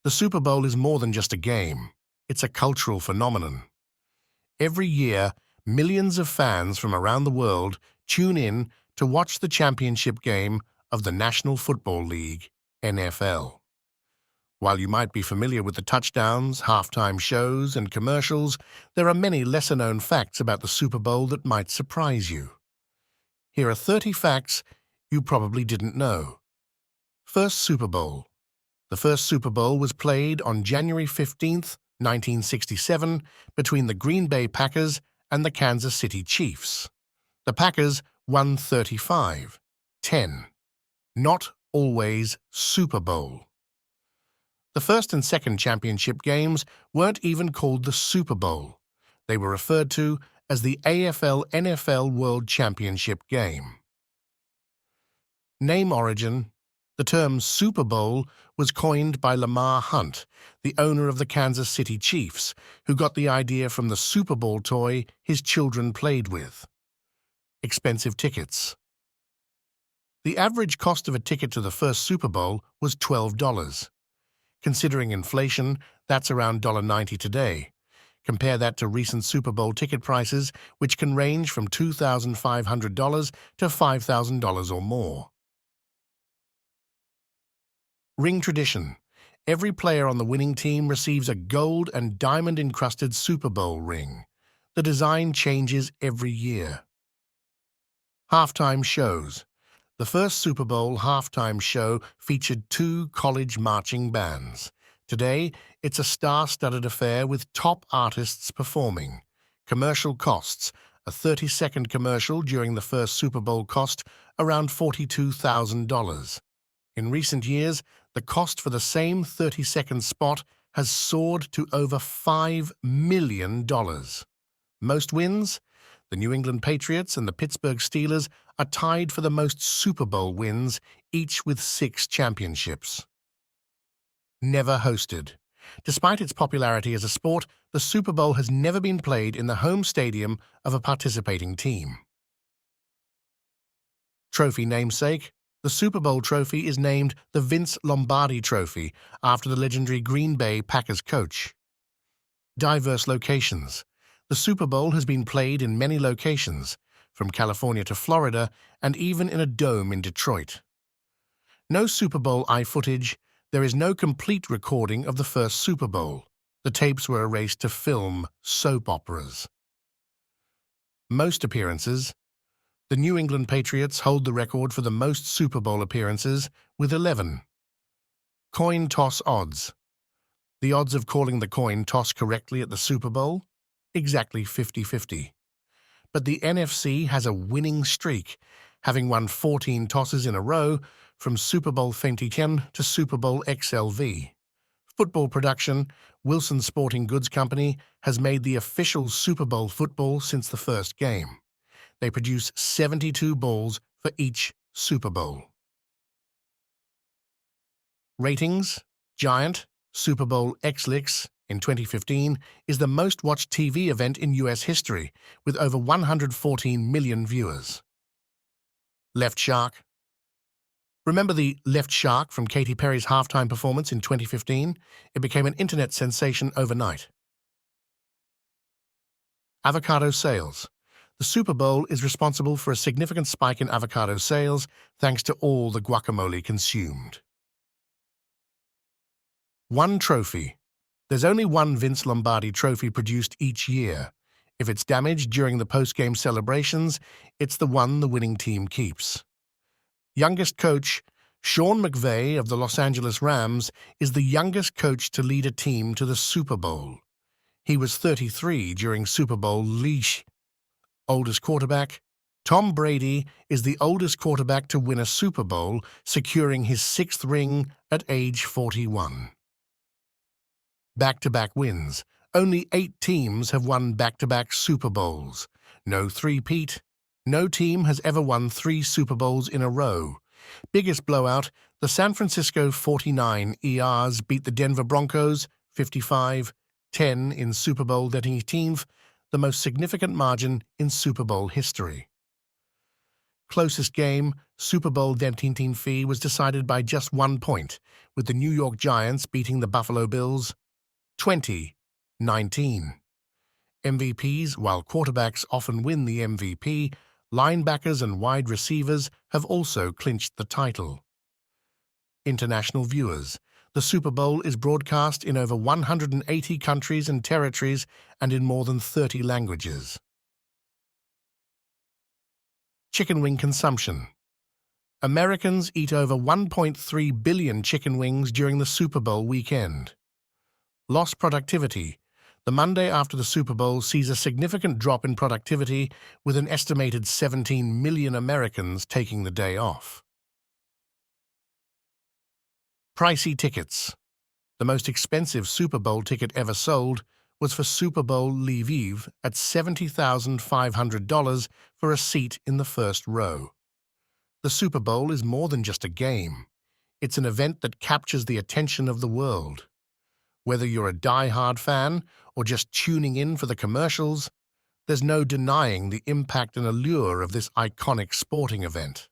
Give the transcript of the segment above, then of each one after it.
The Super Bowl is more than just a game. It's a cultural phenomenon. Every year, millions of fans from around the world tune in to watch the championship game of the National Football League, NFL. While you might be familiar with the touchdowns, halftime shows, and commercials, there are many lesser-known facts about the Super Bowl that might surprise you. Here are 30 facts you probably didn't know. First Super Bowl. The first Super Bowl was played on January 15, 1967, between the Green Bay Packers and the Kansas City Chiefs. The Packers won 35-10. Not always Super Bowl. The first and second championship games weren't even called the Super Bowl. They were referred to as the AFL-NFL World Championship game. Name origin. The term Super Bowl was coined by Lamar Hunt, the owner of the Kansas City Chiefs, who got the idea from the Super Bowl toy his children played with. Expensive tickets. The average cost of a ticket to the first Super Bowl was $12. Considering inflation, that's around $1.90 today. Compare that to recent Super Bowl ticket prices, which can range from $2,500 to $5,000 or more. Ring tradition. Every player on the winning team receives a gold and diamond-encrusted Super Bowl ring. The design changes every year. Halftime shows. The first Super Bowl halftime show featured 2 college marching bands. Today, it's a star-studded affair with top artists performing. Commercial costs. A 30-second commercial during the first Super Bowl cost around $42,000. In recent years, the cost for the same 30-second spot has soared to over $5 million. Most wins? The New England Patriots and the Pittsburgh Steelers are tied for the most Super Bowl wins, each with 6 championships. Never hosted. Despite its popularity as a sport, the Super Bowl has never been played in the home stadium of a participating team. Trophy namesake. The Super Bowl trophy is named the Vince Lombardi Trophy after the legendary Green Bay Packers coach. Diverse locations. The Super Bowl has been played in many locations, from California to Florida, and even in a dome in Detroit. No Super Bowl footage. There is no complete recording of the first Super Bowl. The tapes were erased to film soap operas. Most appearances. The New England Patriots hold the record for the most Super Bowl appearances, with 11. Coin toss odds. The odds of calling the coin toss correctly at the Super Bowl? Exactly 50-50. But the NFC has a winning streak, having won 14 tosses in a row from Super Bowl 50 to Super Bowl XLV. Football production. Wilson Sporting Goods Company has made the official Super Bowl football since the first game. They produce 72 balls for each Super Bowl. Ratings. Giant. Super Bowl XLix in 2015 is the most-watched TV event in U.S. history, with over 114 million viewers. Left Shark. Remember the Left Shark from Katy Perry's halftime performance in 2015? It became an internet sensation overnight. Avocado sales. The Super Bowl is responsible for a significant spike in avocado sales thanks to all the guacamole consumed. One trophy. There's only one Vince Lombardi trophy produced each year. If it's damaged during the post-game celebrations, it's the one the winning team keeps. Youngest coach. Sean McVay of the Los Angeles Rams is the youngest coach to lead a team to the Super Bowl. He was 33 during Super Bowl leash. Oldest quarterback. Tom Brady is the oldest quarterback to win a Super Bowl, securing his 6th ring at age 41. Back-to-back wins. Only 8 teams have won back-to-back Super Bowls. No three-peat. No team has ever won 3 Super Bowls in a row. Biggest blowout, the San Francisco 49ers beat the Denver Broncos 55-10 in Super Bowl 18th, the most significant margin in Super Bowl history. Closest game, Super Bowl XIX was decided by just 1 point, with the New York Giants beating the Buffalo Bills 20-19. MVPs, while quarterbacks often win the MVP, linebackers and wide receivers have also clinched the title. International viewers. The Super Bowl is broadcast in over 180 countries and territories and in more than 30 languages. Chicken wing consumption. Americans eat over 1.3 billion chicken wings during the Super Bowl weekend. Lost productivity. The Monday after the Super Bowl sees a significant drop in productivity, with an estimated 17 million Americans taking the day off. Pricey tickets. The most expensive Super Bowl ticket ever sold was for Super Bowl Lviv at $70,500 for a seat in the first row. The Super Bowl is more than just a game. It's an event that captures the attention of the world. Whether you're a die-hard fan or just tuning in for the commercials, there's no denying the impact and allure of this iconic sporting event.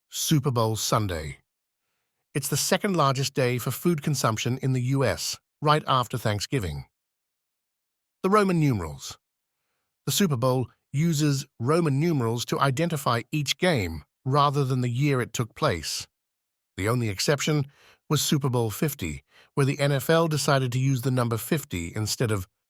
Super Bowl Sunday. It's the second largest day for food consumption in the US, right after Thanksgiving. The Roman numerals. The Super Bowl uses Roman numerals to identify each game rather than the year it took place. The only exception was Super Bowl 50, where the NFL decided to use the number 50 instead of